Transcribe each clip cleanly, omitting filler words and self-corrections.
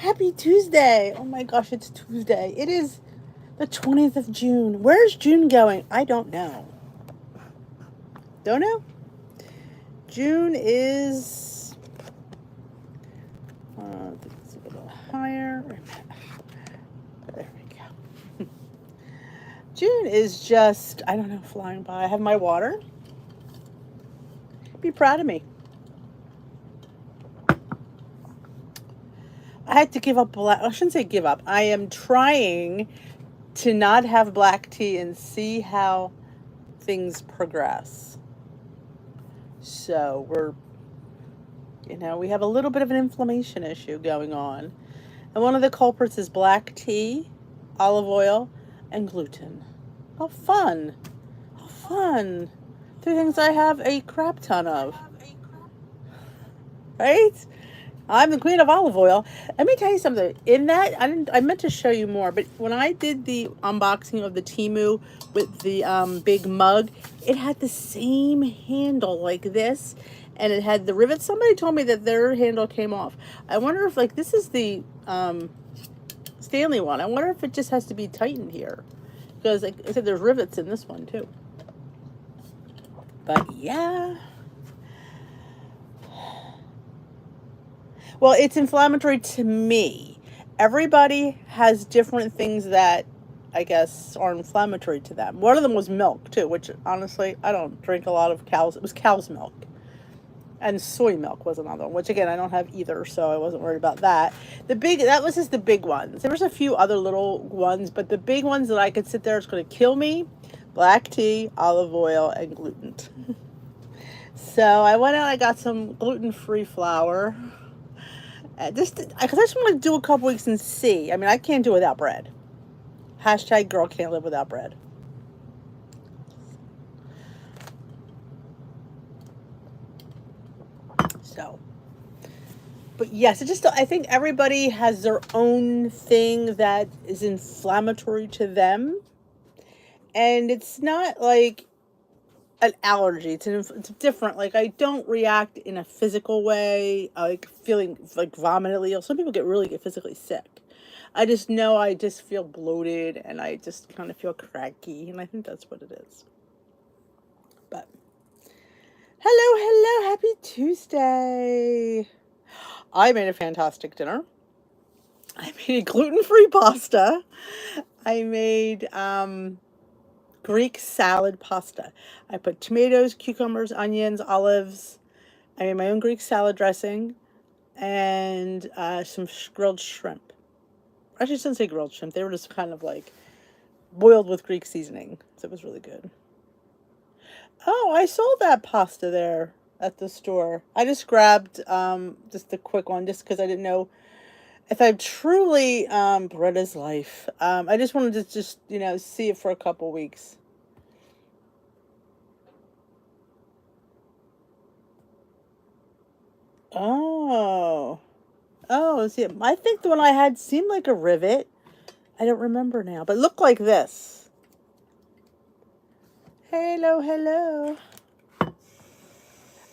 Happy Tuesday. Oh my gosh, it's Tuesday. It is the 20th of June. Where's June going? I don't know. Don't know? June is... it's a little higher. There we go. June is just, I don't know, flying by. I have my water. Be proud of me. I had to give up black. I shouldn't say give up. I am trying to not have black tea and see how things progress. So we have a little bit of an inflammation issue going on. And one of the culprits is black tea, olive oil, and gluten. How fun. How fun. 3 things I have a crap ton of. Right? I'm the queen of olive oil. Let me tell you something. In that, I meant to show you more, but when I did the unboxing of the Temu with the big mug, it had the same handle like this, and it had the rivets. Somebody told me that their handle came off. I wonder if, like, this is the Stanley one. I wonder if it just has to be tightened here, because like I said, there's rivets in this one too. But yeah. Well, it's inflammatory to me. Everybody has different things that I guess are inflammatory to them. One of them was milk too, which honestly, I don't drink a lot of cows. It was cow's milk. And soy milk was another one, which again, I don't have either, so I wasn't worried about that. That was just the big ones. There was a few other little ones, but the big ones that I could sit there, it's going to kill me: black tea, olive oil, and gluten. So I went out, I got some gluten-free flour. Because I just want to do a couple weeks and see. I mean, I can't do without bread. Hashtag girl can't live without bread. So, but yes, I think everybody has their own thing that is inflammatory to them. And it's not like an allergy. It's different. Like, I don't react in a physical way, like feeling like vomitively. Some people get physically sick. I just know I just feel bloated and I just kind of feel cranky, and I think that's what it is. But hello, happy Tuesday. I made a fantastic dinner. I made gluten-free pasta. I made Greek salad pasta. I put tomatoes, cucumbers, onions, olives. I made my own Greek salad dressing and some grilled shrimp. Actually, I shouldn't say grilled shrimp. They were just kind of like boiled with Greek seasoning. So it was really good. Oh, I sold that pasta there at the store. I just grabbed just a quick one just because I didn't know if I truly bread is life. I just wanted to just, see it for a couple weeks. Oh, see, I think the one I had seemed like a rivet. I don't remember now, but it looked like this. Hello.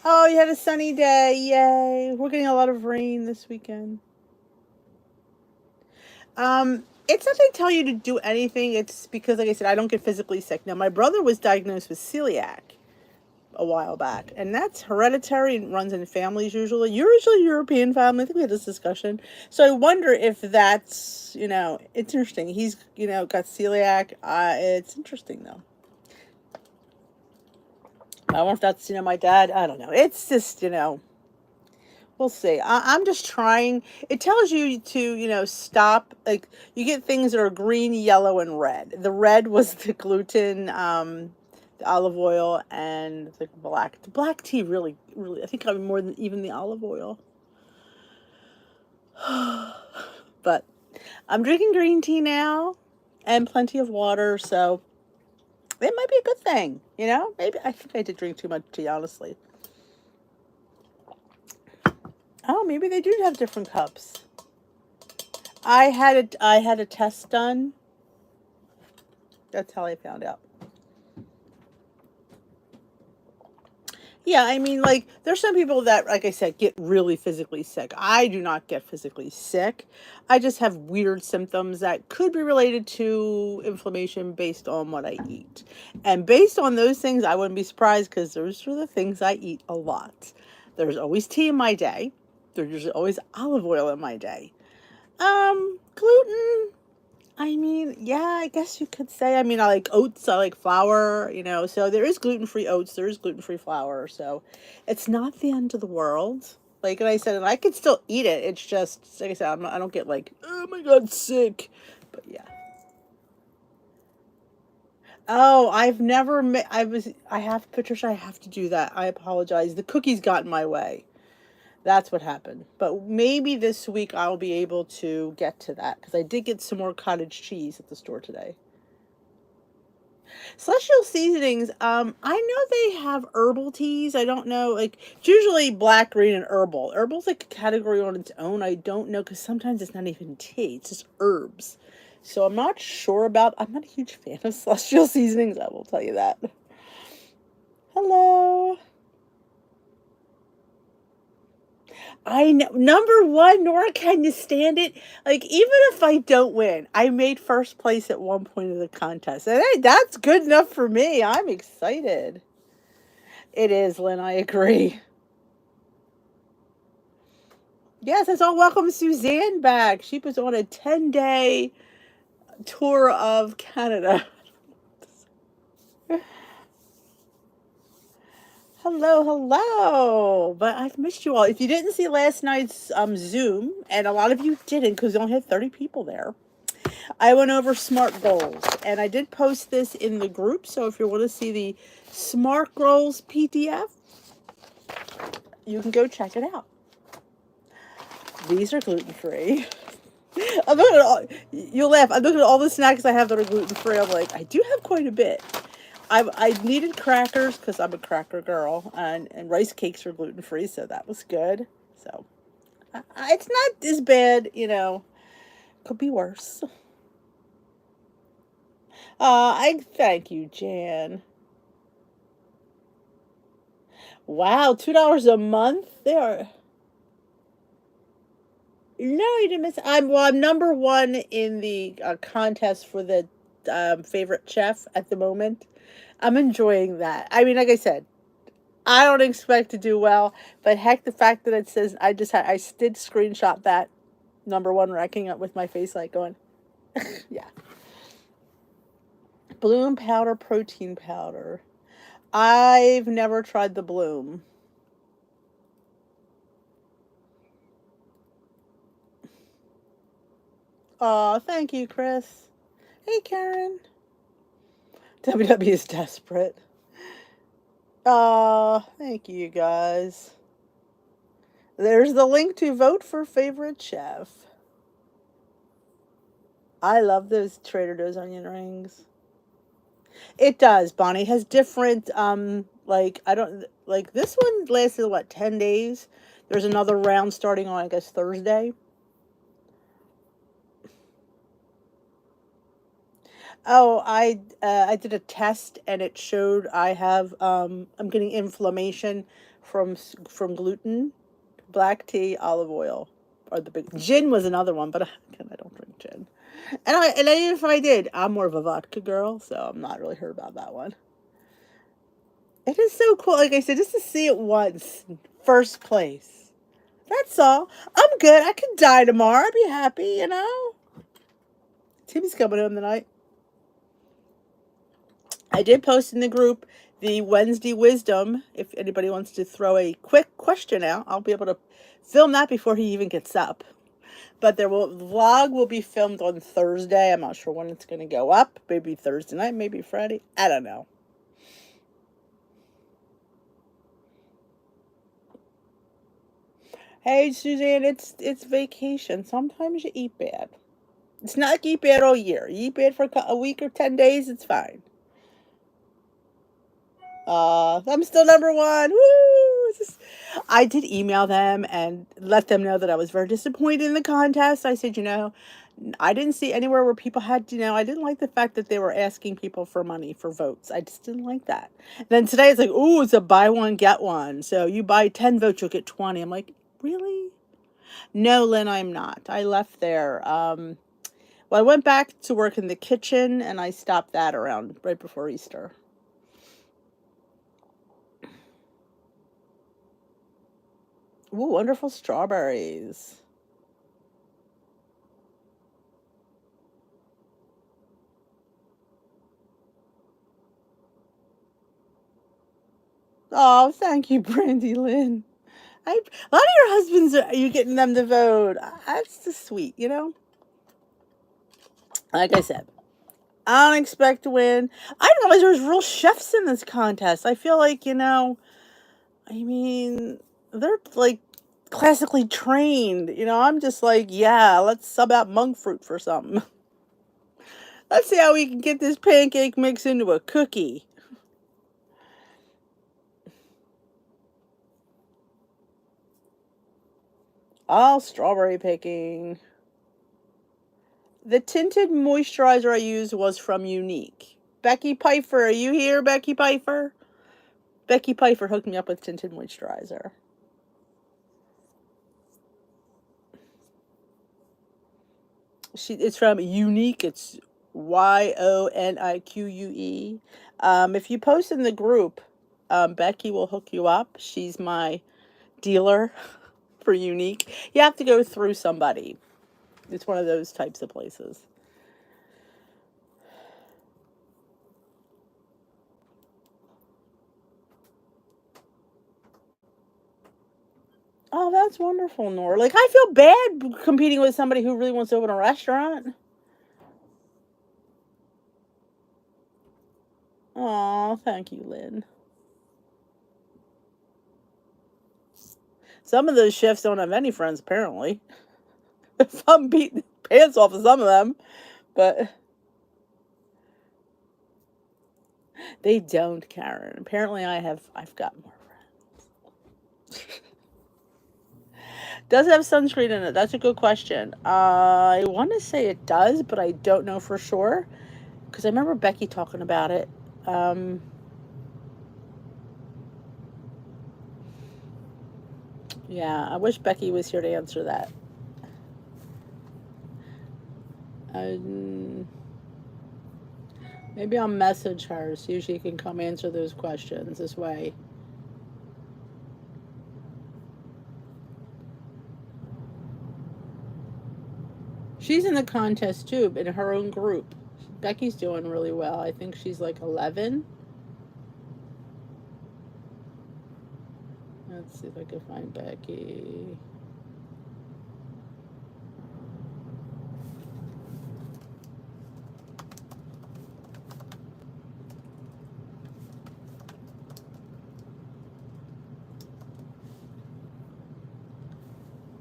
Oh, you had a sunny day. Yay. We're getting a lot of rain this weekend. It's not they tell you to do anything. It's because, like I said, I don't get physically sick. Now, my brother was diagnosed with celiac a while back, and that's hereditary and runs in families usually. You're usually European family. I think we had this discussion. So I wonder if that's, it's interesting. He's, got celiac. It's interesting, though. I wonder if that's, my dad. I don't know. It's just, we'll see. I'm just trying. It tells you to, stop. Like, you get things that are green, yellow, and red. The red was the gluten, the olive oil, and the black. The black tea really, I think I'm more than even the olive oil. But I'm drinking green tea now and plenty of water, so it might be a good thing, Maybe I think I did drink too much tea, honestly. Oh, maybe they do have different cups. I had a test done. That's how I found out. Yeah, I mean, like, there's some people that, like I said, get really physically sick. I do not get physically sick. I just have weird symptoms that could be related to inflammation based on what I eat. And based on those things, I wouldn't be surprised because those are the things I eat a lot. There's always tea in my day. There's always olive oil in my day. Gluten. I mean, yeah, I guess you could say. I mean, I like oats, I like flour, so there is gluten-free oats, there is gluten-free flour, so it's not the end of the world. Like I said, and I could still eat it. It's just, like I said, I don't get like, oh my God, sick. But yeah. Oh, I've never made, Patricia, I have to do that. I apologize. The cookies got in my way. That's what happened. But maybe this week I'll be able to get to that because I did get some more cottage cheese at the store today. Celestial Seasonings, I know they have herbal teas. I don't know, like, it's usually black, green, and herbal. Herbal's like a category on its own. I don't know because sometimes it's not even tea, it's just herbs. So I'm not sure I'm not a huge fan of Celestial Seasonings, I will tell you that. Hello. I know. Number one, Nora, can you stand it? Like, even if I don't win, I made first place at one point of the contest. And hey, that's good enough for me. I'm excited. It is, Lynn. I agree. Yes, let's all welcome Suzanne back. She was on a 10-day tour of Canada. Hello, hello. But I've missed you all. If you didn't see last night's Zoom, and a lot of you didn't because we only had 30 people there, I went over SMART goals, and I did post this in the group, so if you want to see the SMART goals PDF, you can go check it out. These are gluten-free. I'm looking at all, you'll laugh, I'm looking at all the snacks I have that are gluten-free. I'm like, I do have quite a bit. I needed crackers because I'm a cracker girl, and rice cakes are gluten-free, so that was good. So, it's not as bad, could be worse. I thank you, Jan. Wow, $2 a month? There. No, you didn't miss. I'm number one in the contest for the favorite chef at the moment. I'm enjoying that. I mean, like I said, I don't expect to do well, but heck, the fact that it says I did screenshot that number one ranking up with my face like going, yeah. Bloom powder, protein powder. I've never tried the Bloom. Oh, thank you, Chris. Hey, Karen. WWE is desperate. Thank you, guys. There's the link to vote for favorite chef. I love those Trader Joe's onion rings. It does. Bonnie has different, like, I don't, like, this one lasted, what, 10 days? There's another round starting on, I guess, Thursday. Oh, I did a test and it showed I have, I'm getting inflammation from gluten, black tea, olive oil are the big, gin was another one, but again, I don't drink gin. And even if I did, I'm more of a vodka girl, so I'm not really hurt about that one. It is so cool. Like I said, just to see it once, first place. That's all. I'm good. I could die tomorrow. I'd be happy. Timmy's coming home tonight. I did post in the group the Wednesday wisdom. If anybody wants to throw a quick question out, I'll be able to film that before he even gets up. But the vlog will be filmed on Thursday. I'm not sure when it's going to go up. Maybe Thursday night, maybe Friday. I don't know. Hey, Suzanne, it's vacation. Sometimes you eat bad. It's not like you eat bad all year. You eat bad for a week or 10 days, it's fine. I'm still number one. Woo! I did email them and let them know that I was very disappointed in the contest. I said, I didn't see anywhere where people had, I didn't like the fact that they were asking people for money for votes. I just didn't like that. Then today it's like, oh, it's a buy one, get one. So you buy 10 votes, you'll get 20. I'm like, really? No, Lynn, I'm not. I left there. Well, I went back to work in the kitchen and I stopped that around right before Easter. Ooh, wonderful strawberries. Oh, thank you, Brandy Lynn. A lot of your husbands, you're getting them to vote. That's just sweet, Like I said, I don't expect to win. I didn't realize there was real chefs in this contest. I feel like, I mean, they're like classically trained. I'm just like, yeah, let's sub out monk fruit for something. Let's see how we can get this pancake mix into a cookie. Oh, strawberry picking. The tinted moisturizer I used was from Unique. Becky Pfeiffer, are you here, Becky Pfeiffer? Becky Pfeiffer hooked me up with tinted moisturizer. It's from Unique. It's Yonique. If you post in the group, Becky will hook you up. She's my dealer for Unique. You have to go through somebody. It's one of those types of places. Oh, that's wonderful, Nora. Like, I feel bad competing with somebody who really wants to open a restaurant. Oh, thank you, Lynn. Some of those chefs don't have any friends, apparently. If I'm beating the pants off of some of them, but they don't, Karen. Apparently, I've got more friends. Does it have sunscreen in it? That's a good question. I want to say it does, but I don't know for sure because I remember Becky talking about it. Yeah, I wish Becky was here to answer that. Maybe I'll message her, see if she can come answer those questions this way. She's in the contest too, in her own group. Becky's doing really well. I think she's like 11. Let's see if I can find Becky.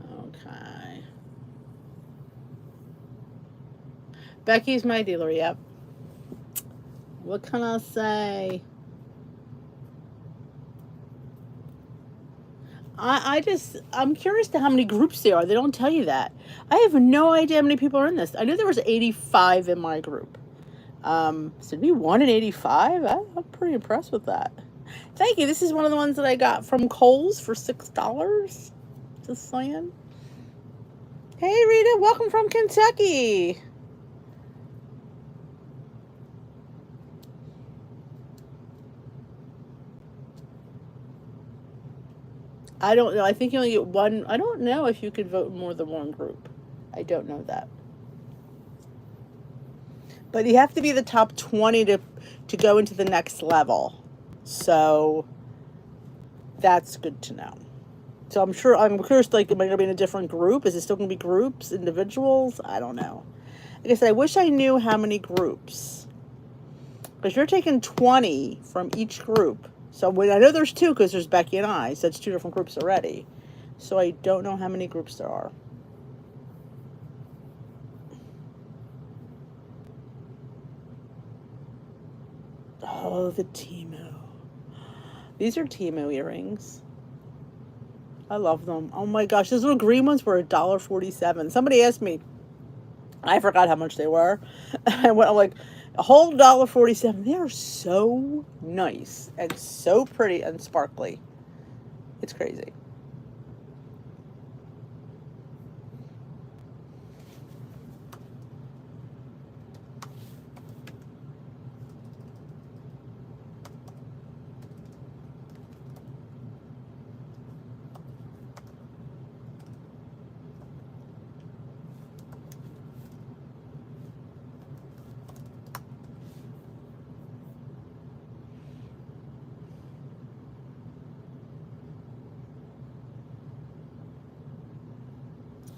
Okay. Becky's my dealer, yep. What can I say? I'm curious to how many groups there are. They don't tell you that. I have no idea how many people are in this. I knew there was 85 in my group. So to be 1 in 85, I'm pretty impressed with that. Thank you. This is one of the ones that I got from Kohl's for $6. Just saying. Hey, Rita, welcome from Kentucky. I don't know. I think you only get one. I don't know if you could vote more than one group. I don't know that. But you have to be the top 20 to go into the next level. So that's good to know. So I'm curious, like, am I going to be in a different group? Is it still going to be groups, individuals? I don't know. Like I said, I wish I knew how many groups. Because you're taking 20 from each group. So I know there's two because there's Becky and I. So that's two different groups already. So I don't know how many groups there are. Oh, the Timo. These are Timo earrings. I love them. Oh my gosh, those little green ones were $1.47. Somebody asked me, I forgot how much they were. I'm like, a whole $1.47. They are so nice and so pretty and sparkly. It's crazy.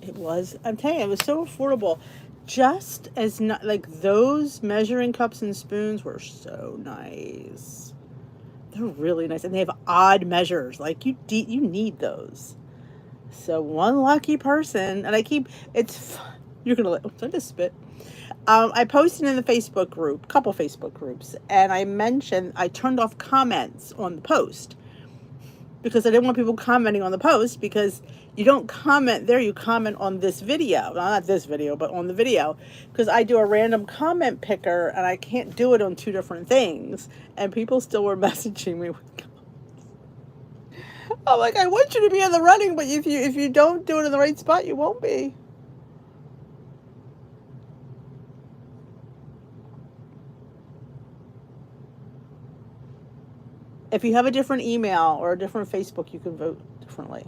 It was. I'm telling you, it was so affordable. Just as not like those measuring cups and spoons were so nice. They're really nice, and they have odd measures. Like you need those. So one lucky person, and I keep it's. You're gonna let. I just spit. I posted in the Facebook group, couple Facebook groups, and I turned off comments on the post because I didn't want people commenting on the post, because you don't comment there, you comment on this video. Not this video, but on the video. Because I do a random comment picker and I can't do it on two different things. And people still were messaging me with comments. I'm like, I want you to be in the running, but if you don't do it in the right spot, you won't be. If you have a different email or a different Facebook, you can vote differently.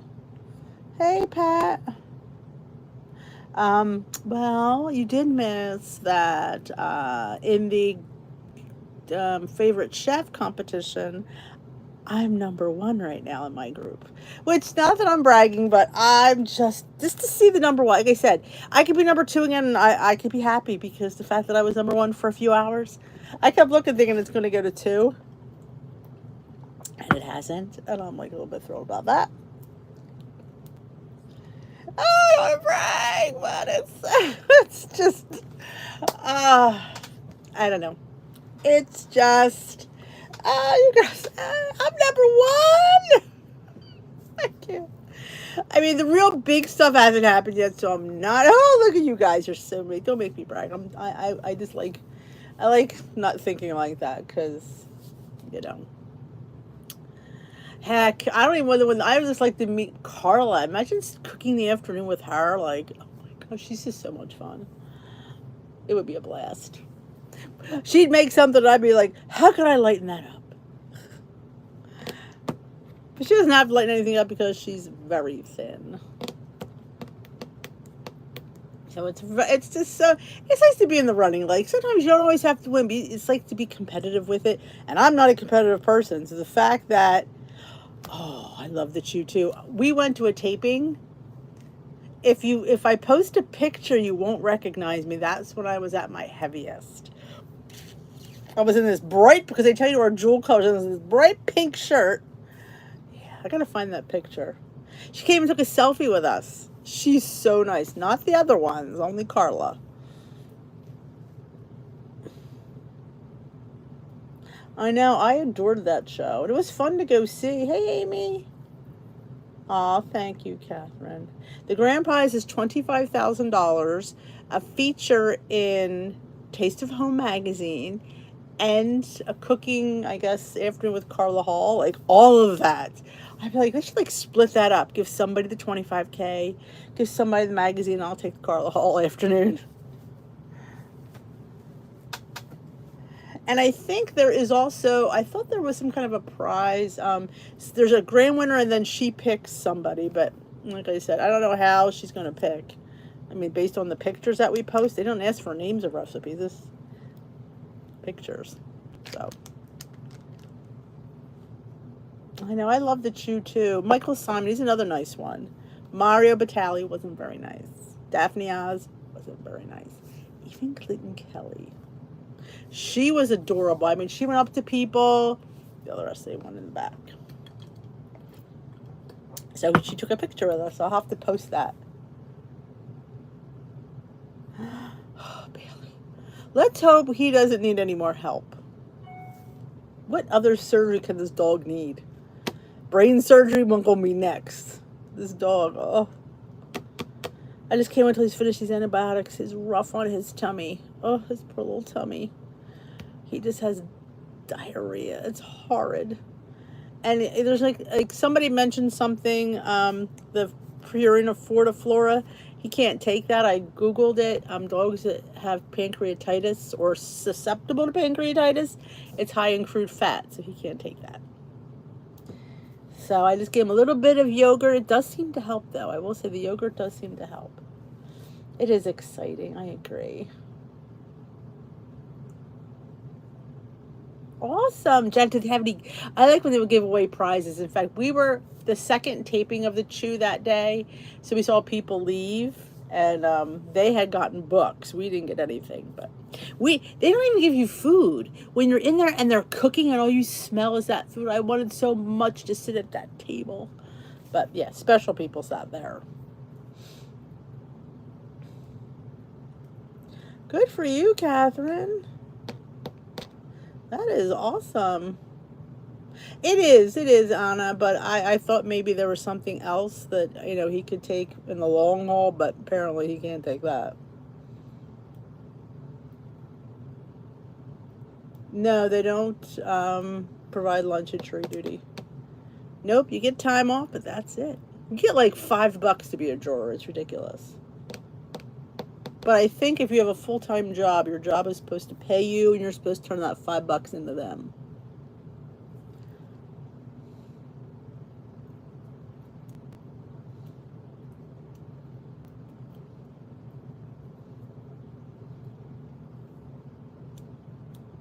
Hey, Pat. Well, you did miss that in the favorite chef competition, I'm #1 right now in my group. Which, not that I'm bragging, but I'm just to see the #1. Like I said, I could be #2 again, and I could be happy, because the fact that I was #1 for a few hours, I kept looking, thinking it's going to go to 2. And it hasn't, and I'm like a little bit thrilled about that. Oh, I don't want to brag, but it's just, I don't know. It's just, you guys, I'm #1. I can't. I mean, the real big stuff hasn't happened yet, so I'm not. Oh, look at you guys! You're so big. Don't make me brag. I just like, I like not thinking like that, because, you know. Heck, I don't even wonder when I would just like to meet Carla. Imagine cooking the afternoon with her. Like, oh my gosh, she's just so much fun. It would be a blast. She'd make something, and I'd be like, how can I lighten that up? But she doesn't have to lighten anything up because she's very thin. So it's just so, it's nice to be in the running. Like, sometimes you don't always have to win. It's like to be competitive with it. And I'm not a competitive person. So the fact that, oh, I love that you too. We went to a taping. If I post a picture, you won't recognize me. That's when I was at my heaviest. I was in this bright, because they tell you our jewel colors, in this bright pink shirt. Yeah, I gotta find that picture. She came and took a selfie with us. She's so nice. Not the other ones, only Carla. I know, I adored that show. It was fun to go see. Hey, Amy. Aw, thank you, Catherine. The grand prize is $25,000, a feature in Taste of Home magazine, and a cooking, I guess, afternoon with Carla Hall. Like, all of that. I'd be like, I should like split that up. Give somebody the $25K, give somebody the magazine, and I'll take the Carla Hall afternoon. And I think there is also, I thought there was some kind of a prize. There's a grand winner, and then she picks somebody. But like I said, I don't know how she's going to pick. I mean, based on the pictures that we post, they don't ask for names of recipes. This pictures. So I know, I love the Chew too. Michael Simon, he's another nice one. Mario Batali wasn't very nice. Daphne Oz wasn't very nice. Even Clinton Kelly. She was adorable. I mean, she went up to people. The other rest they went in the back. So she took a picture with us. I'll have to post that. Oh, Bailey. Let's hope he doesn't need any more help. What other surgery can this dog need? Brain surgery won't go me next. This dog. Oh, I just can't wait till he's finished these antibiotics. He's rough on his tummy. Oh, his poor little tummy. He just has diarrhea. It's horrid. And there's like somebody mentioned something. The Purina Fortiflora. He can't take that. I googled it. Dogs that have pancreatitis or susceptible to pancreatitis, it's high in crude fat, so he can't take that. So I just gave him a little bit of yogurt. It does seem to help, though. I will say the yogurt does seem to help. It is exciting. I agree. Awesome. Jack, did they have any? I like when they would give away prizes. In fact, we were the second taping of the Chew that day, so we saw people leave, and they had gotten books. We didn't get anything, but they don't even give you food when you're in there and they're cooking, and all you smell is that food. I wanted so much to sit at that table, but yeah, special people sat there. Good for you, Catherine. That is awesome. It is, Anna, but I thought maybe there was something else that, he could take in the long haul, but apparently he can't take that. No, they don't provide lunch at jury duty. Nope, you get time off, but that's it. You get like $5 to be a juror. It's ridiculous. But I think if you have a full-time job, your job is supposed to pay you, and you're supposed to turn that $5 into them.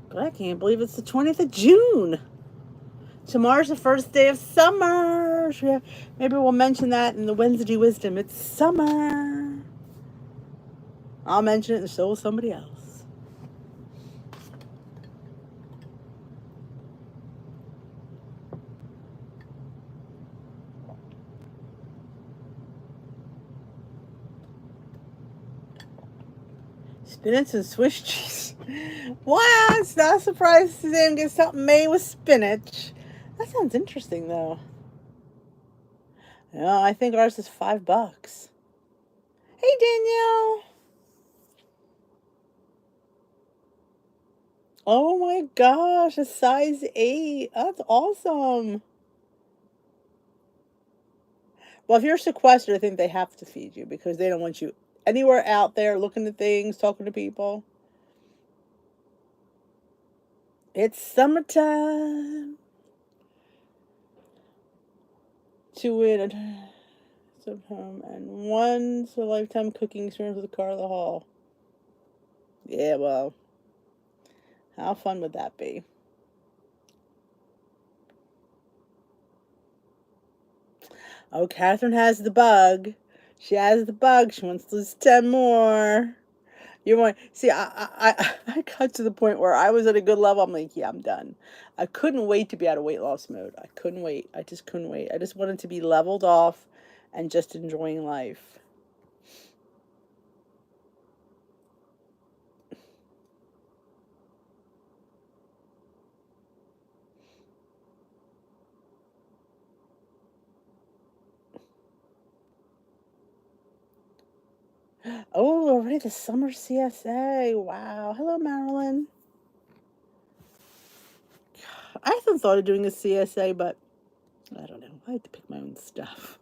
But I can't believe it's the 20th of June. Tomorrow's the first day of summer. Maybe we'll mention that in the Wednesday Wisdom. It's summer. I'll mention it and so will somebody else. Spinach and Swiss cheese. Wow, it's not a surprise Suzanne gets something made with spinach. That sounds interesting, though. Yeah, I think ours is $5. Hey, Danielle. Oh my gosh, a size 8. That's awesome. Well, if you're sequestered, I think they have to feed you because they don't want you anywhere out there looking at things, talking to people. It's summertime. To win some home and once a lifetime cooking experience with Carla Hall. Yeah, well, how fun would that be? Oh, Catherine has the bug. She has the bug. She wants to lose 10 more. You want see? I got to the point where I was at a good level. I'm like, yeah, I'm done. I couldn't wait to be out of weight loss mode. I couldn't wait. I just couldn't wait. I just wanted to be leveled off and just enjoying life. Oh, already the summer CSA. Wow. Hello, Marilyn. I haven't thought of doing a CSA, but I don't know. I have to pick my own stuff.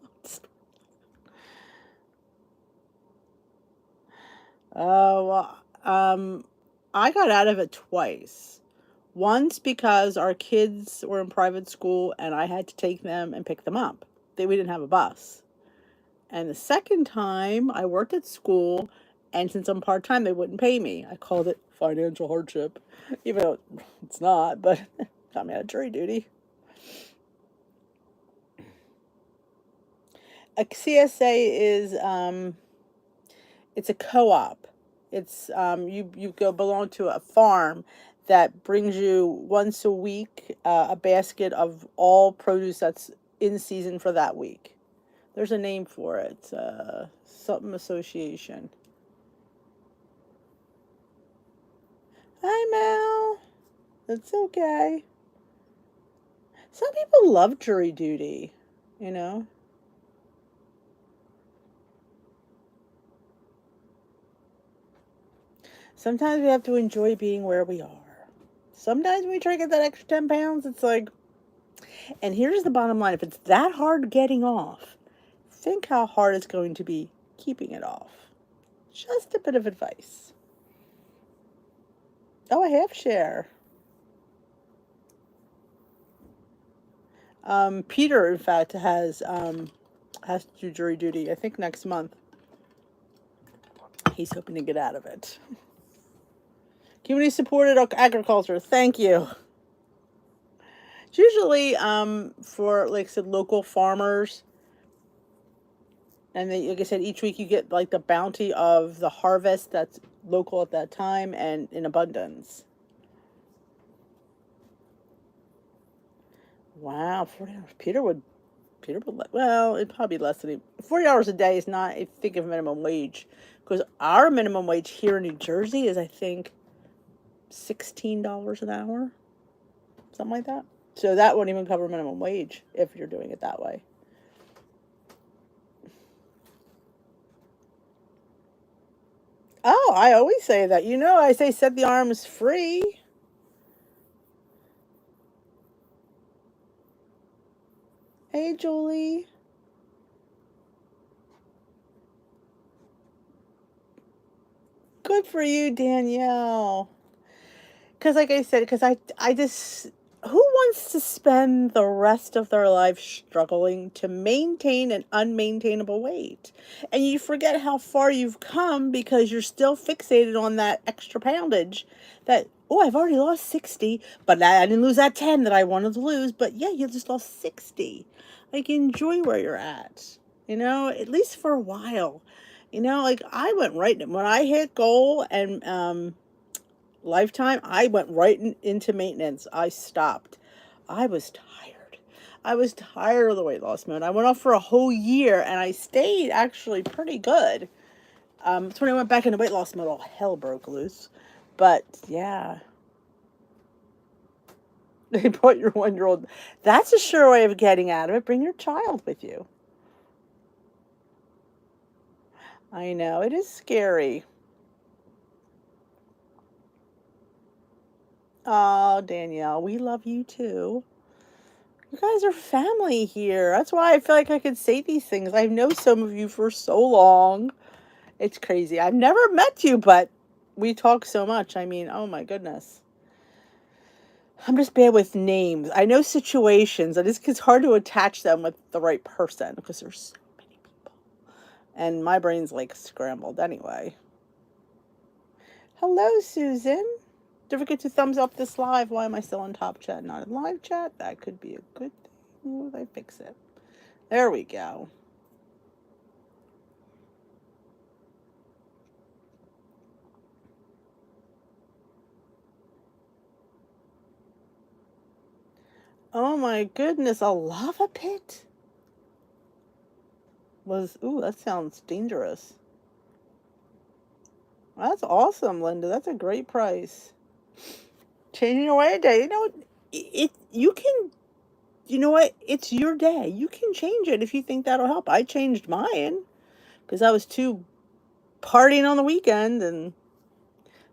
Oh, I got out of it twice. Once because our kids were in private school and I had to take them and pick them up. We didn't have a bus. And the second time I worked at school, and since I'm part-time, they wouldn't pay me. I called it financial hardship, even though it's not, but got me out of jury duty. A CSA is, it's a co-op. It's, you go belong to a farm that brings you once a week a basket of all produce that's in season for that week. There's a name for it. Something association. Hi, Mel. It's okay. Some people love jury duty, you know. Sometimes we have to enjoy being where we are. Sometimes when we try to get that extra 10 pounds, it's like, and here's the bottom line. If it's that hard getting off, think how hard it's going to be keeping it off. Just a bit of advice. Oh, a half share. Peter, in fact, has to do jury duty, I think next month. He's hoping to get out of it. Community supported agriculture. Thank you. It's usually for, like I said, local farmers. And then, like I said, each week you get like the bounty of the harvest that's local at that time and in abundance. Wow, 40 hours. Peter would, well, it'd probably be less than 40 hours a day is not, I think, of minimum wage. Because our minimum wage here in New Jersey is, I think, $16 an hour. Something like that. So that won't even cover minimum wage if you're doing it that way. Oh, I always say that. You know, I say set the arms free. Hey, Julie. Good for you, Danielle. Because, like I said, because I just, who wants to spend the rest of their life struggling to maintain an unmaintainable weight? And you forget how far you've come because you're still fixated on that extra poundage that, oh, I've already lost 60, but I didn't lose that 10 that I wanted to lose. But yeah, you just lost 60. Like, enjoy where you're at, at least for a while. Like I went right when I hit goal and lifetime, I went right into maintenance. I stopped. I was tired. I was tired of the weight loss mode. I went off for a whole year and I stayed actually pretty good. It's when I went back into weight loss mode, all hell broke loose. But yeah. They brought your 1-year-old. That's a sure way of getting out of it. Bring your child with you. I know, it is scary. Oh, Danielle, we love you too. You guys are family here. That's why I feel like I could say these things. I know some of you for so long. It's crazy. I've never met you, but we talk so much. I mean, oh my goodness. I'm just bad with names. I know situations. It's hard to attach them with the right person because there's so many people. And my brain's like scrambled anyway. Hello, Susan. Don't forget to thumbs up this live. Why am I still in top chat, not in live chat? That could be a good thing. Will I fix it? There we go. Oh my goodness, a lava pit? Ooh, that sounds dangerous. That's awesome, Linda. That's a great price. Changing your way a day. You can, you know what? It's your day. You can change it if you think that'll help. I changed mine because I was too partying on the weekend, and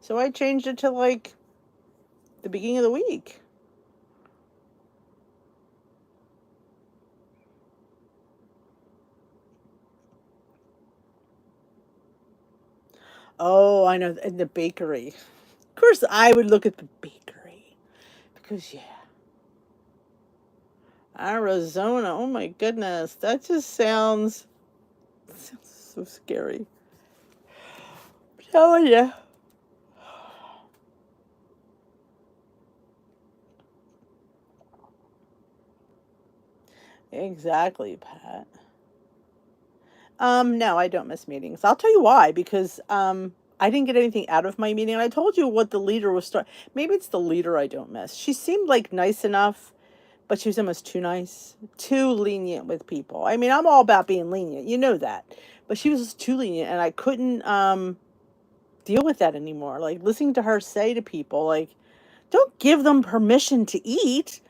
so I changed it to like the beginning of the week. Oh, I know, in the bakery. Of course, I would look at the bakery because, yeah. Arizona. Oh my goodness. That just sounds so scary. I'm telling you. Exactly, Pat. No, I don't miss meetings. I'll tell you why, because I didn't get anything out of my meeting. And I told you what the leader was maybe it's the leader I don't miss. She seemed like nice enough, but she was almost too nice, too lenient with people. I mean, I'm all about being lenient, you know that. But she was just too lenient and I couldn't deal with that anymore. Like listening to her say to people like, don't give them permission to eat.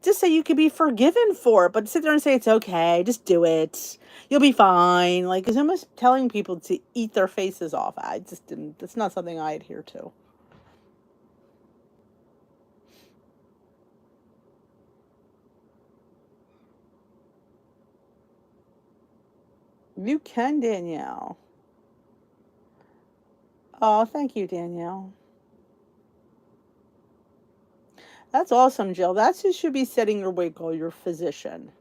just say you could be forgiven for it, but sit there and say it's okay, just do it. You'll be fine. Like, it's almost telling people to eat their faces off. I just didn't, that's not something I adhere to. You can, Danielle. Oh, thank you, Danielle. That's awesome, Jill. That's who should be setting your weight goal, your physician.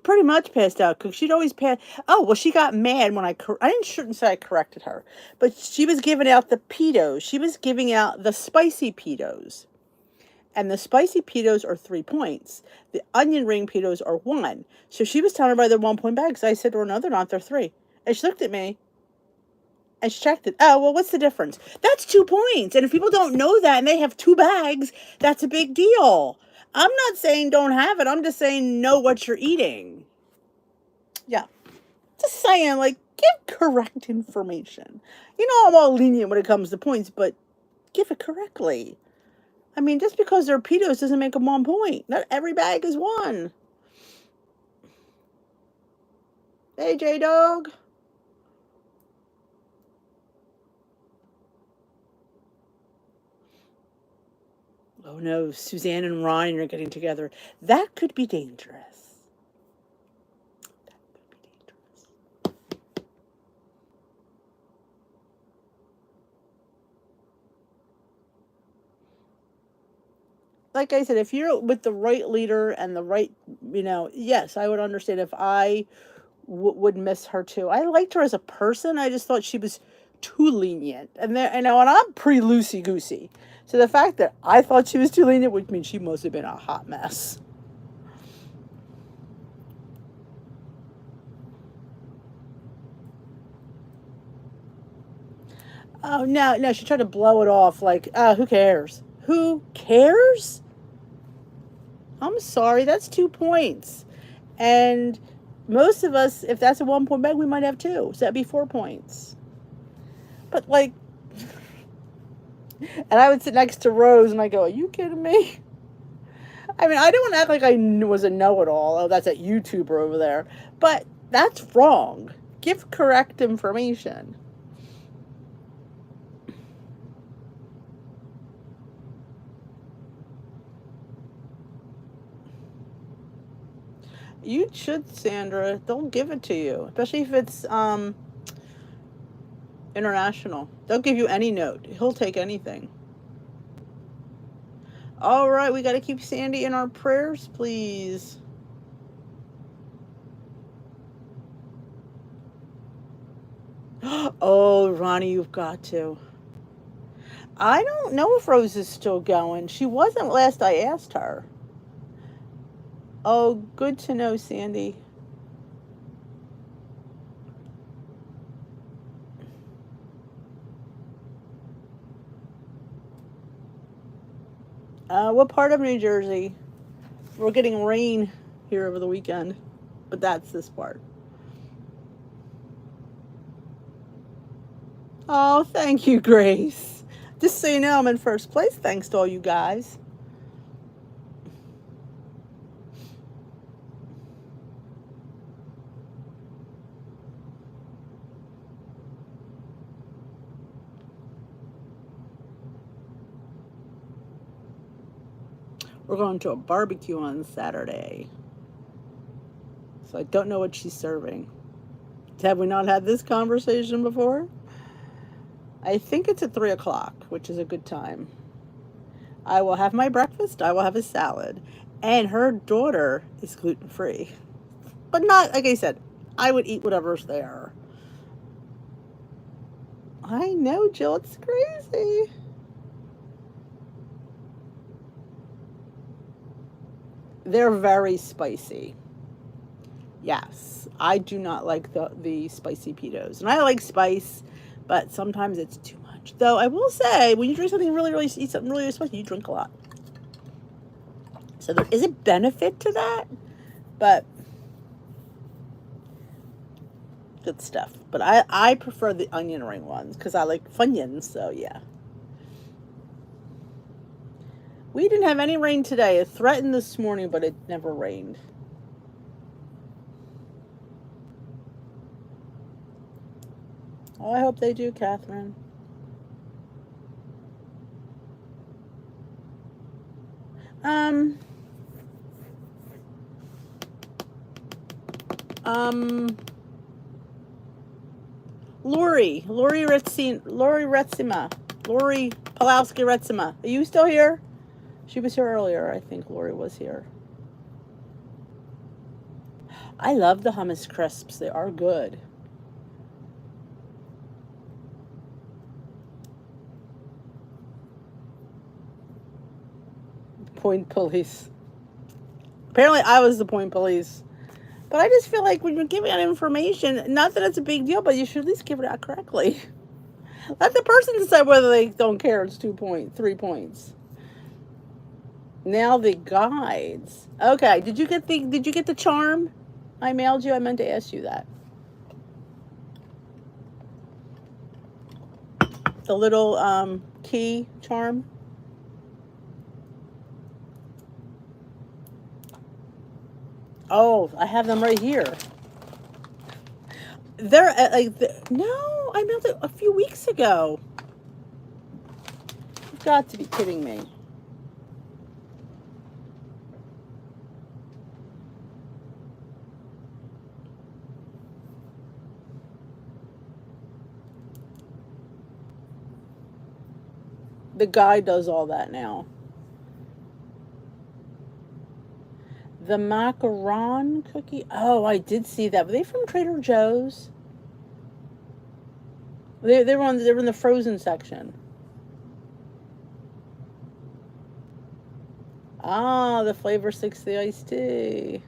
Pretty much passed out because she'd always pass. Oh, well, she got mad when shouldn't say I corrected her, but she was giving out the pedos. She was giving out the spicy pedos. And the spicy pedos are 3 points. The onion ring pedos are 1. So she was telling everybody they're 1 point bags. I said to her, no, they're not. They're 3. And she looked at me and she checked it. Oh, well, what's the difference? That's 2 points. And if people don't know that and they have 2 bags, that's a big deal. I'm not saying don't have it. I'm just saying know what you're eating. Yeah. Just saying, like, give correct information. You know, I'm all lenient when it comes to points, but give it correctly. I mean, just because they're pedos doesn't make them 1 point. Not every bag is 1. Hey, J-Dog. Oh, no, Suzanne and Ryan are getting together. That could be dangerous. That could be dangerous. Like I said, if you're with the right leader and the right, yes, I would understand if I would miss her too. I liked her as a person. I just thought she was too lenient. And and I'm pretty loosey goosey. So the fact that I thought she was too lenient would mean she must have been a hot mess. Oh, no, she tried to blow it off like, who cares? Who cares? I'm sorry, that's 2 points. And most of us, if that's a 1 point bag, we might have 2. So that'd be 4 points. But, like, and I would sit next to Rose and I go, are you kidding me? I mean, I don't want to act like I was a know-it-all. Oh, that's that YouTuber over there. But that's wrong. Give correct information. You should, Sandra. They'll give it to you, especially if it's international. They'll give you any note. He'll take anything. All right, we got to keep Sandy in our prayers, please. Oh, Ronnie, you've got to. I don't know if Rose is still going. She wasn't last I asked her. Oh, good to know, Sandy. What part of New Jersey? We're getting rain here over the weekend, but that's this part. Oh, thank you, Grace. Just so you know, I'm in first place thanks to all you guys. We're going to a barbecue on Saturday. So I don't know what she's serving. Have we not had this conversation before? I think it's at 3 o'clock, which is a good time. I will have my breakfast. I will have a salad. And her daughter is gluten-free. But not, like I said, I would eat whatever's there. I know, Jill. It's crazy. They're very spicy. Yes, I do not like the spicy pedos. And I like spice, but sometimes it's too much. Though I will say, when you drink something eat something really spicy, you drink a lot. So there is a benefit to that, but good stuff. But I prefer the onion ring ones because I like Funyuns, so yeah. We didn't have any rain today. It threatened this morning, but it never rained. Oh, I hope they do, Catherine. Um, Lori Retzima. Lori Pulowski Retzima. Are you still here? She was here earlier. I think Lori was here. I love the hummus crisps. They are good. Point police. Apparently I was the point police. But I just feel like when you're giving out information, not that it's a big deal, but you should at least give it out correctly. Let the person decide whether they don't care. It's 2 points, 3 points. Now the guides. Okay, did you get the charm? I mailed you. I meant to ask you that. The little key charm. Oh, I have them right here. They're no, I mailed it a few weeks ago. You've got to be kidding me. The guy does all that now. The macaron cookie. Oh, I did see that. Were they from Trader Joe's? They were in the frozen section. Ah, the flavor sticks, the iced tea.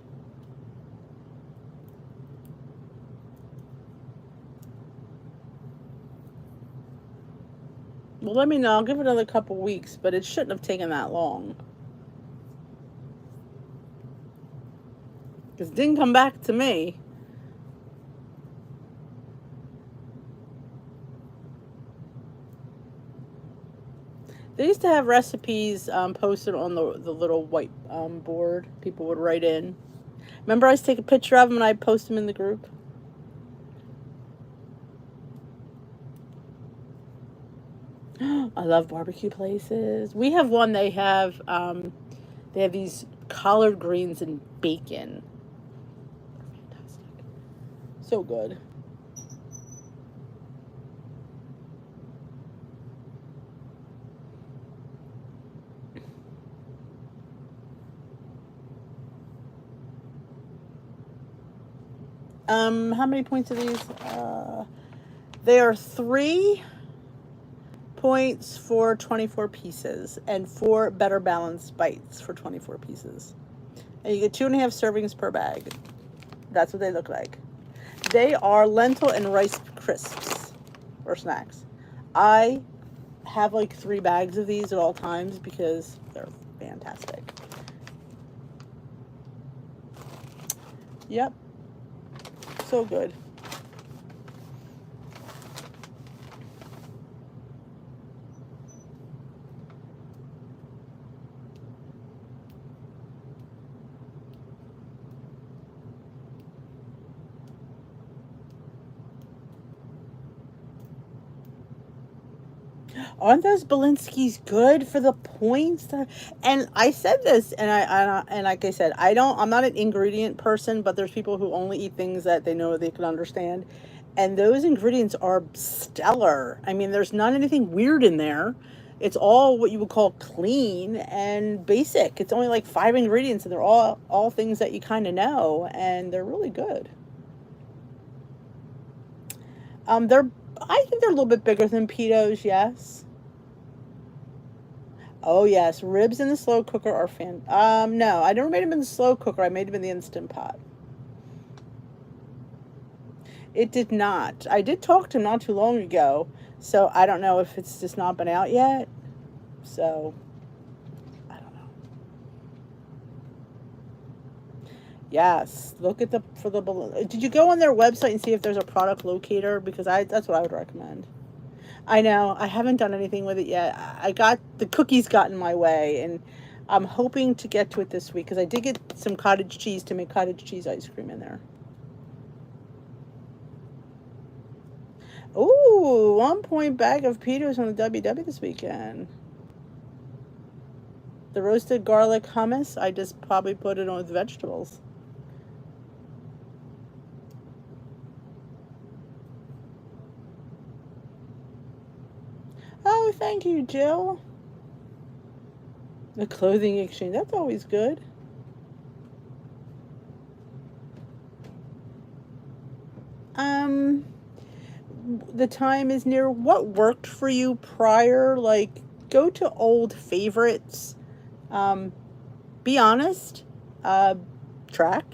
Well, let me know. I'll give it another couple weeks, but it shouldn't have taken that long. Because it didn't come back to me. They used to have recipes posted on the little white board. People would write in. Remember I used to take a picture of them and I'd post them in the group? I love barbecue places. We have one, they have these collard greens and bacon. Fantastic. So good. How many points are these? They are 3 points for 24 pieces and 4 better balanced bites for 24 pieces. And you get 2.5 servings per bag. That's what they look like. They are lentil and rice crisps or snacks. I have like 3 bags of these at all times because they're fantastic. Yep. So good. Aren't those Balinskis good for the points? And I said this, and and like I said, I'm not an ingredient person, but there's people who only eat things that they know they can understand, and those ingredients are stellar. I mean, there's not anything weird in there. It's all what you would call clean and basic. It's only like 5 ingredients, and they're all things that you kind of know, and they're really good. I think they're a little bit bigger than pitos, yes. Oh yes, ribs in the slow cooker are no, I never made them in the slow cooker. I made them in the Instant Pot. It did not. I did talk to him not too long ago, so I don't know if it's just not been out yet. So I don't know. Yes, look at for the balloon. Did you go on their website and see if there's a product locator? Because that's what I would recommend. I know I haven't done anything with it yet. I got the cookies got in my way, and I'm hoping to get to it this week because I did get some cottage cheese to make cottage cheese ice cream in there. Ooh, 1 point bag of Peters on the WW this weekend. The roasted garlic hummus, I just probably put it on with vegetables. Oh, thank you, Jill. The clothing exchange, that's always good. Um, the time is near. What worked for you prior? Like, go to old favorites. Um, be honest. Uh, track,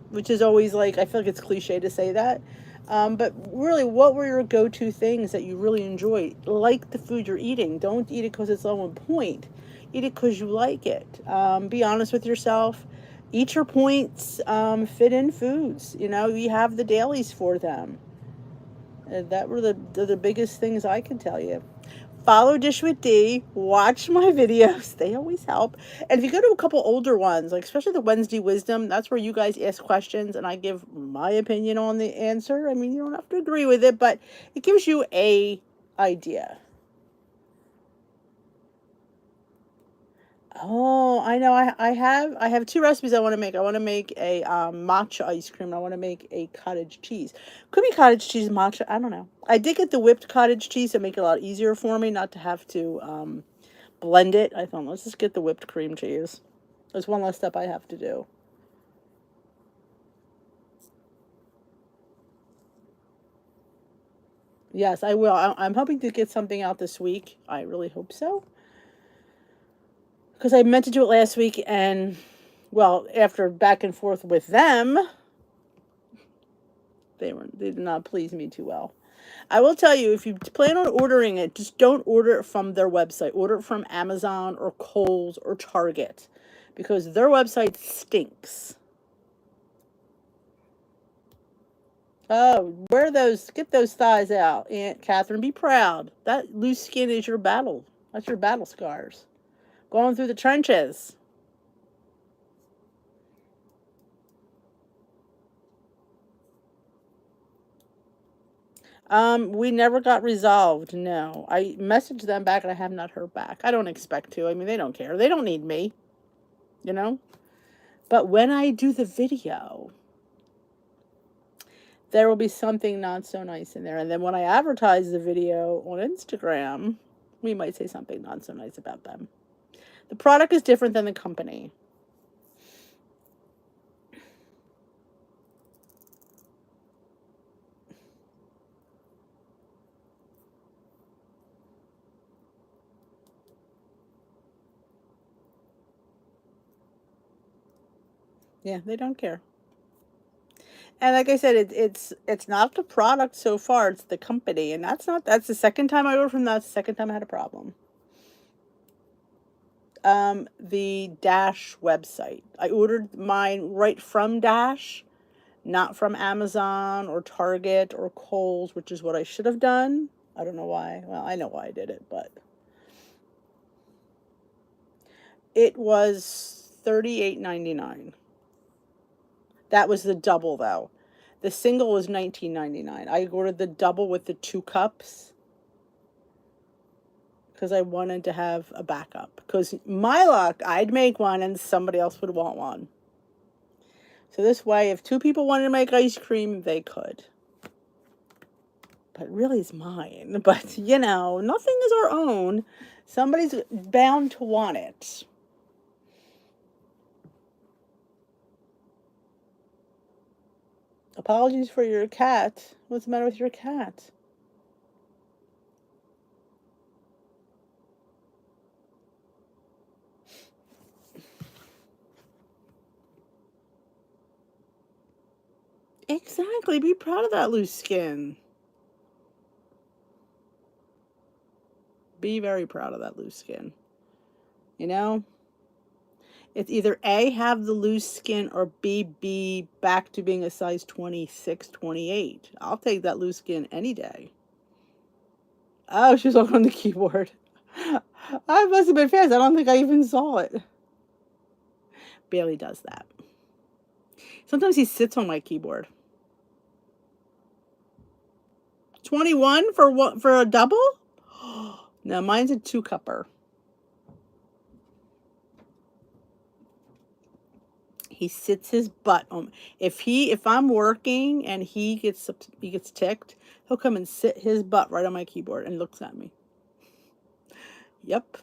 which is always like, I feel like it's cliche to say that. But really, what were your go-to things that you really enjoy? Like the food you're eating. Don't eat it because it's low on point. Eat it because you like it. Be honest with yourself. Eat your points. Fit in foods. You know, you have the dailies for them. That were the biggest things I can tell you. Follow Dish with D. Watch my videos. They always help. And if you go to a couple older ones, like especially the Wednesday Wisdom, that's where you guys ask questions and I give my opinion on the answer. I mean, you don't have to agree with it, but it gives you a idea. Oh, I know. I have two recipes I want to make. I want to make a matcha ice cream. I want to make a cottage cheese. Could be cottage cheese matcha. I don't know. I did get the whipped cottage cheese to make it a lot easier for me, not to have to blend it. I thought, let's just get the whipped cream cheese. There's one less step I have to do. Yes, I will. I'm hoping to get something out this week. I really hope so. Because I meant to do it last week, and well, after back and forth with them, they did not please me too well. I will tell you, if you plan on ordering it, just don't order it from their website. Order it from Amazon or Kohl's or Target, because their website stinks. Oh, get those thighs out, Aunt Catherine. Be proud. That loose skin is your battle. That's your battle scars. Going through the trenches. We never got resolved. No, I messaged them back and I have not heard back. I don't expect to. I mean, they don't care. They don't need me, you know. But when I do the video, there will be something not so nice in there. And then when I advertise the video on Instagram, we might say something not so nice about them. The product is different than the company. Yeah, they don't care. And like I said, it's not the product so far; it's the company, and that's the second time I ordered from that. That's the second time I had a problem. The Dash website. I ordered mine right from Dash, not from Amazon or Target or Kohl's, which is what I should have done. I don't know why. Well, I know why I did it, but it was $38.99. That was the double though. The single was $19.99. I ordered the double with the 2 cups because I wanted to have a backup. Because my luck, I'd make one and somebody else would want one. So this way, if two people wanted to make ice cream, they could. But really, it's mine. But, you know, nothing is our own. Somebody's bound to want it. Apologies for your cat. What's the matter with your cat? Exactly. Be proud of that loose skin. Be very proud of that loose skin. You know? It's either A, have the loose skin, or B, be back to being a size 26, 28. I'll take that loose skin any day. Oh, she's all on the keyboard. I must have been fast. I don't think I even saw it. Bailey does that. Sometimes he sits on my keyboard. 21 for what, for a double? No, mine's a 2-cupper. He sits his butt on. If I'm working and he gets ticked, he'll come and sit his butt right on my keyboard and looks at me. Yep.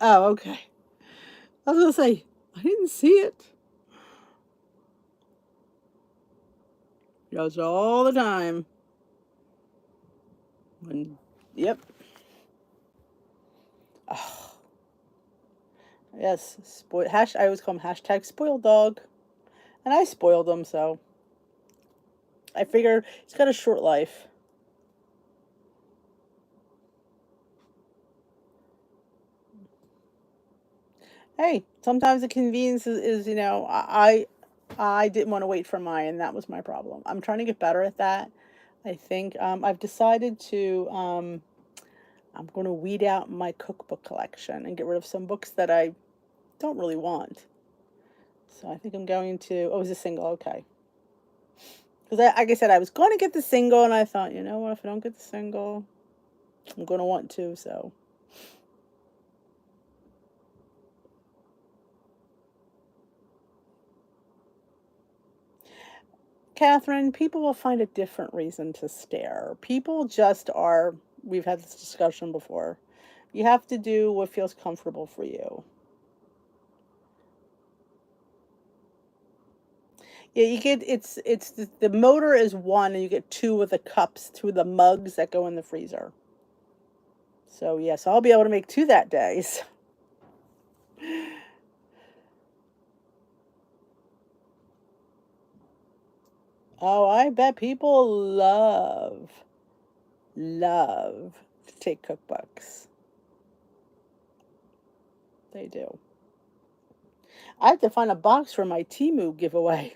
Oh, okay. I was gonna say, I didn't see it. He does it all the time. Yep. Oh. Yes, I always call him hashtag spoiled dog. And I spoiled him, so I figure he's got a short life. Hey, sometimes the convenience is I didn't want to wait for mine, and that was my problem. I'm trying to get better at that. I think I've decided to I'm going to weed out my cookbook collection and get rid of some books that I don't really want. So I think I'm going to, oh, it's a single, okay. Because like I said, I was going to get the single, and I thought, you know what, if I don't get the single, I'm going to want to, so. Catherine, people will find a different reason to stare. People just are, we've had this discussion before. You have to do what feels comfortable for you. Yeah, you get, it's the motor is 1, and you get 2 of the cups, 2 of the mugs that go in the freezer. So yes, I'll be able to make 2 that day. So. Oh, I bet people love to take cookbooks. They do. I have to find a box for my Temu giveaway.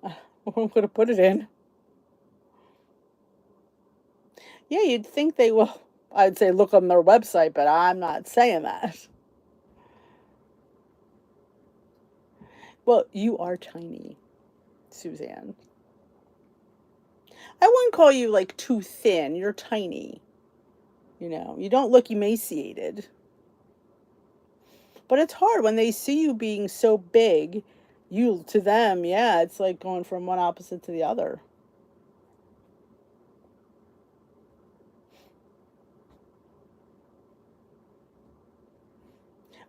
I'm going to put it in. Yeah, you'd think they will. I'd say look on their website, but I'm not saying that. Well, you are tiny, Suzanne. I wouldn't call you like too thin. You're tiny. You don't look emaciated. But it's hard when they see you being so big. To them, yeah, it's like going from one opposite to the other.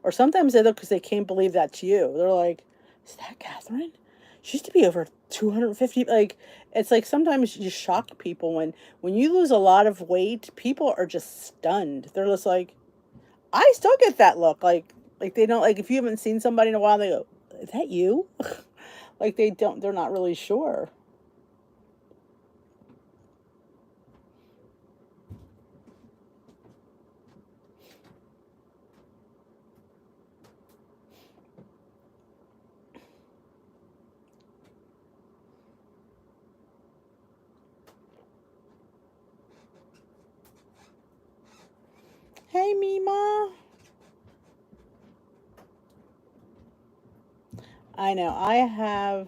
Or sometimes they look because they can't believe that's you. They're like, is that Catherine? She used to be over 250. Like, it's like sometimes you shock people when you lose a lot of weight, people are just stunned. They're just like, I still get that look. Like they don't, like, if you haven't seen somebody in a while, they go, is that you? Like they're not really sure. Hey, Mima. I know. I have,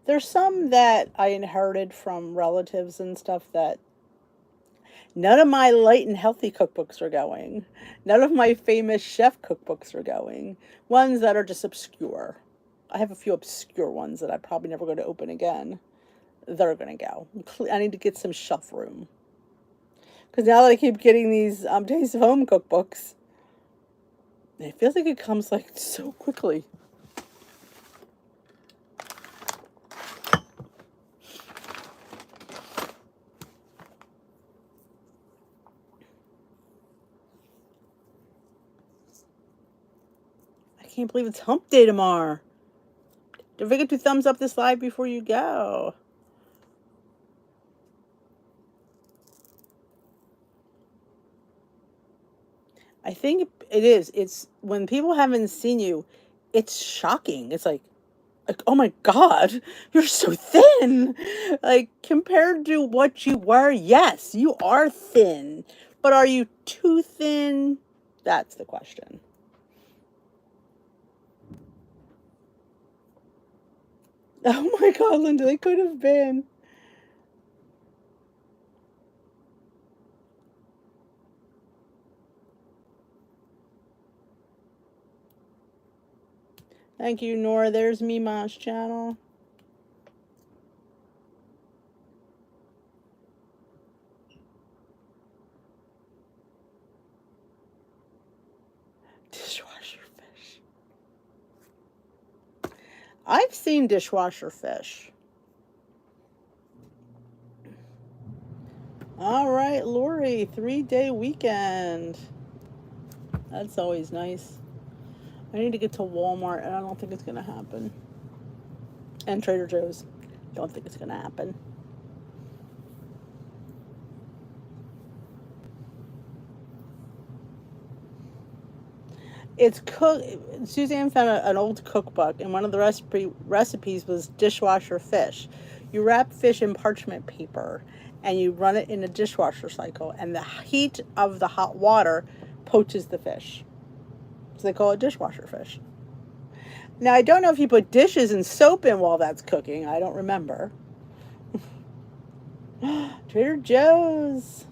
there's some that I inherited from relatives and stuff that none of my light and healthy cookbooks are going. None of my famous chef cookbooks are going. Ones that are just obscure. I have a few obscure ones that I'm probably never going to open again. They're going to go. I need to get some shelf room. Because now that I keep getting these Taste of Home cookbooks, it feels like it comes like so quickly. I can't believe it's hump day tomorrow. Don't forget to thumbs up this live before you go. I think it is. It's when people haven't seen you, it's shocking. It's like, oh my God, you're so thin. Like, compared to what you were, yes, you are thin. But are you too thin? That's the question. Oh my God, Linda, they could have been. Thank you, Nora. There's Mima's channel. Dishwasher fish. I've seen dishwasher fish. All right, Lori, 3-day weekend. That's always nice. I need to get to Walmart, and I don't think it's going to happen. And Trader Joe's. Don't think it's going to happen. It's Suzanne found an old cookbook, and one of the recipes was dishwasher fish. You wrap fish in parchment paper, and you run it in a dishwasher cycle, and the heat of the hot water poaches the fish. So they call it dishwasher fish. Now, I don't know if you put dishes and soap in while that's cooking. I don't remember. Trader Joe's.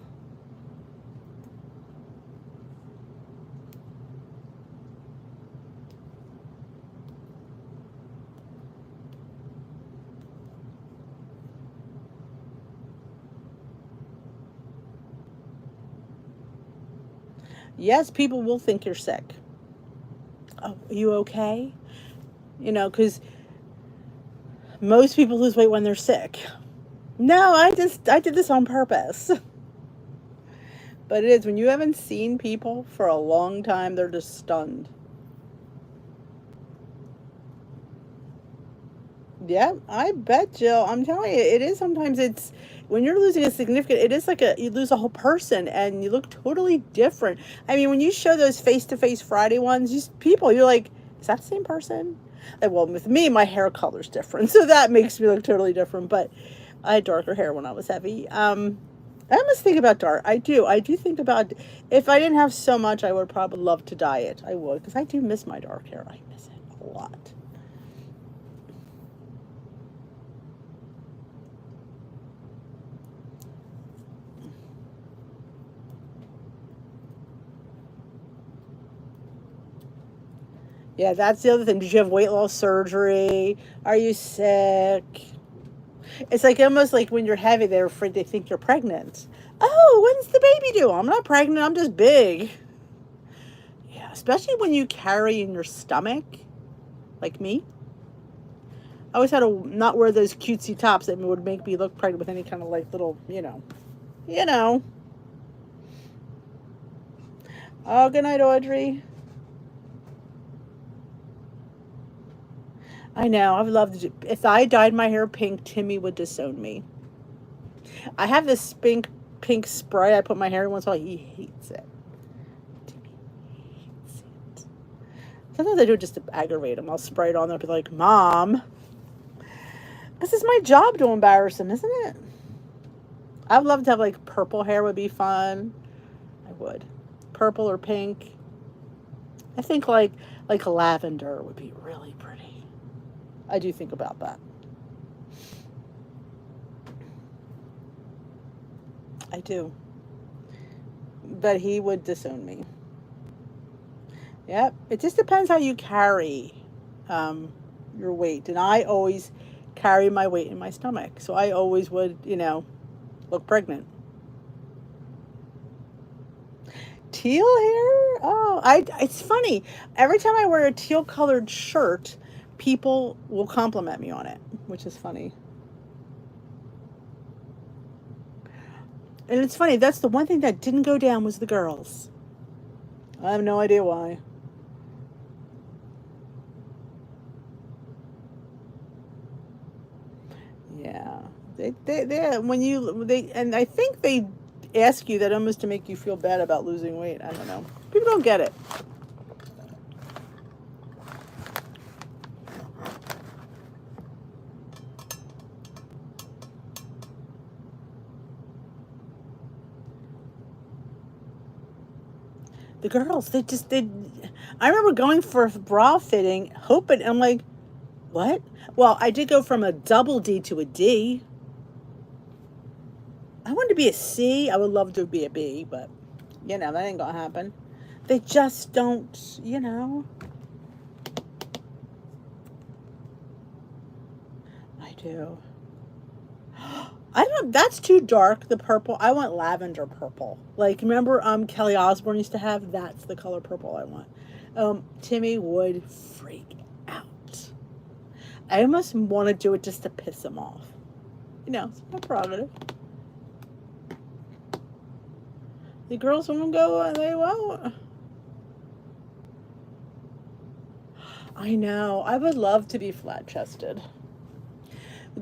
Yes, people will think you're sick. Oh, are you okay? You know, because most people lose weight when they're sick. No, I did this on purpose. But it is when you haven't seen people for a long time, they're just stunned. Yeah, I bet, Jill. I'm telling you, it is sometimes it's when you're losing a significant, it is like you lose a whole person and you look totally different. I mean, when you show those face-to-face Friday ones, you're like, is that the same person? Like, well, with me, my hair color's different, so that makes me look totally different. But I had darker hair when I was heavy. I must think about dark. I do. I do think about if I didn't have so much, I would probably love to dye it. I would because I do miss my dark hair. I miss it a lot. Yeah, that's the other thing. Did you have weight loss surgery? Are you sick? It's like almost like when you're heavy, they're afraid they think you're pregnant. Oh, when's the baby due? I'm not pregnant. I'm just big. Yeah, especially when you carry in your stomach, like me. I always had to not wear those cutesy tops that would make me look pregnant with any kind of like little, you know. Oh, good night, Audrey. I know. I would love to. If I dyed my hair pink, Timmy would disown me. I have this pink spray I put my hair in once in a while. He hates it. Timmy hates it. Sometimes I do it just to aggravate him. I'll spray it on there and be like, Mom, this is my job to embarrass him, isn't it? I would love to have like purple hair would be fun. I would. Purple or pink. I think like lavender would be really pretty. I do think about that. I do. But he would disown me. Yep. It just depends how you carry your weight. And I always carry my weight in my stomach. So I always would, look pregnant. Teal hair? Oh, it's funny. Every time I wear a teal colored shirt, people will compliment me on it, which is funny. And it's funny, that's the one thing that didn't go down was the girls. I have no idea why. Yeah. And I think ask you that almost to make you feel bad about losing weight. I don't know. People don't get it. The girls, I remember going for a bra fitting, hoping, I'm like, what? Well, I did go from a double D to a D. I wanted to be a C. I would love to be a B, but, that ain't gonna happen. They just don't, I do. That's too dark, the purple. I want lavender purple. Like, remember Kelly Osbourne used to have? That's the color purple I want. Timmy would freak out. I almost want to do it just to piss him off. It's my prerogative. The girls won't go, and they won't. I know. I would love to be flat-chested.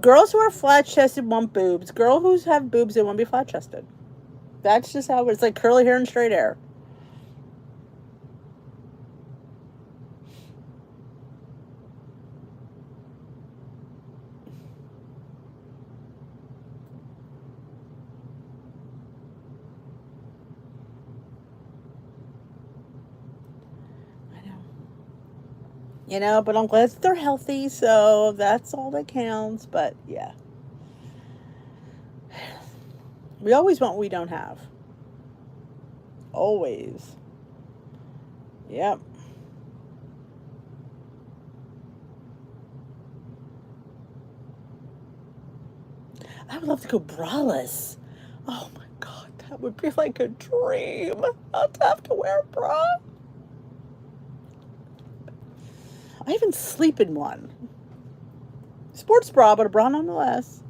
Girls who are flat-chested want boobs. Girls who have boobs, they want to be flat-chested. That's just how it's like curly hair and straight hair. But I'm glad that they're healthy, so that's all that counts. But yeah, we always want what we don't have. Always. Yep. I would love to go braless. Oh my God, that would be like a dream. Not to have to wear a bra. I even sleep in one. Sports bra, but a bra nonetheless.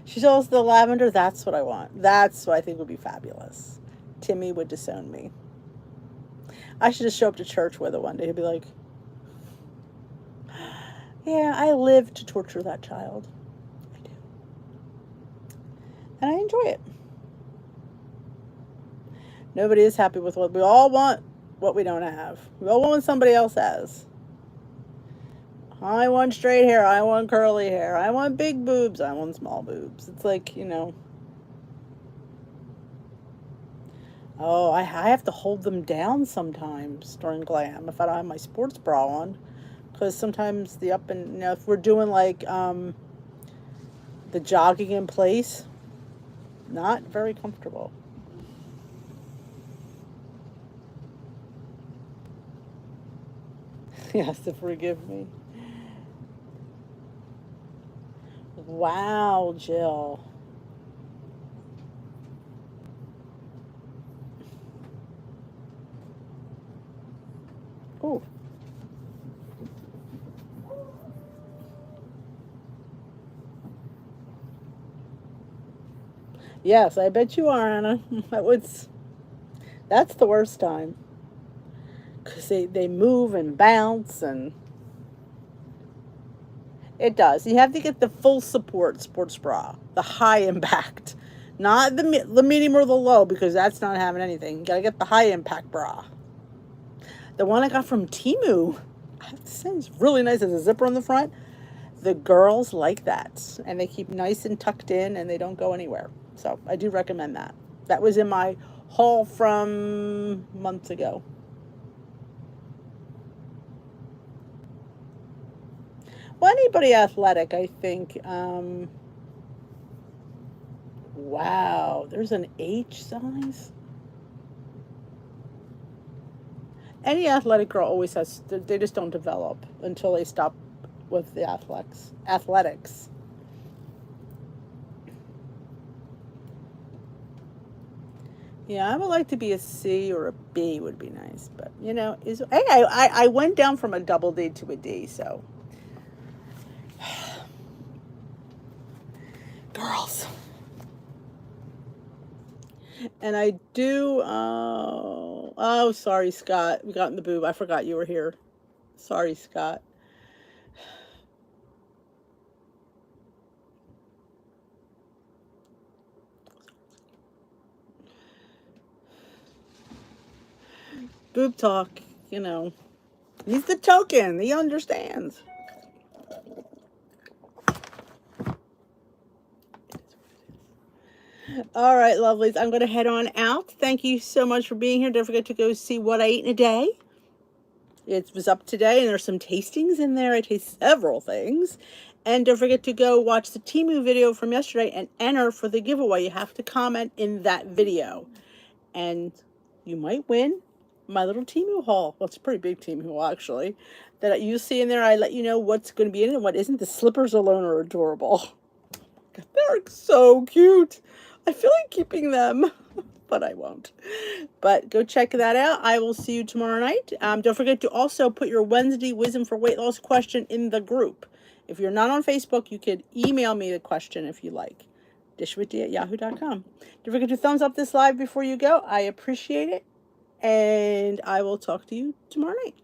She shows the lavender. That's what I want. That's what I think would be fabulous. Timmy would disown me. I should just show up to church with it one day. He'd be like, yeah, I live to torture that child. I do. And I enjoy it. Nobody is happy with what we all want, what we don't have. We all want what somebody else has. I want straight hair. I want curly hair. I want big boobs. I want small boobs. It's like, oh, I have to hold them down sometimes during glam if I don't have my sports bra on. Because sometimes the up and, if we're doing like the jogging in place, not very comfortable. He has to forgive me. Wow, Jill. Oh. Yes, I bet you are, Anna. That's the worst time. Because they move and bounce, and it does. You have to get the full support sports bra, the high impact, not the medium or the low, because that's not having anything. You gotta get the high impact bra. The one I got from Temu, I have to say, is really nice. There's a zipper on the front. The girls like that, and they keep nice and tucked in, and they don't go anywhere. So I do recommend that. That was in my haul from months ago. Well, anybody athletic, I think. Wow, there's an H size. Any athletic girl always has. They just don't develop until they stop with the athletics. Yeah, I would like to be a C or a B would be nice, but hey, I went down from a double D to a D, so girls. And I do Oh, sorry, Scott. We got in the boob. I forgot you were here. Sorry, Scott. Boob talk, you know. He's the token. He understands. All right, lovelies. I'm going to head on out. Thank you so much for being here. Don't forget to go see What I Ate in a Day. It was up today, and there's some tastings in there. I taste several things. And don't forget to go watch the Temu video from yesterday and enter for the giveaway. You have to comment in that video. And you might win my little Temu haul. Well, it's a pretty big Temu haul, actually. That you see in there, I let you know what's going to be in it and what isn't. The slippers alone are adorable. They're so cute. I feel like keeping them, but I won't. But go check that out. I will see you tomorrow night. Don't forget to also put your Wednesday Wisdom for Weight Loss question in the group. If you're not on Facebook, you could email me the question if you like. dishwithdee@yahoo.com. Don't forget to thumbs up this live before you go. I appreciate it. And I will talk to you tomorrow night.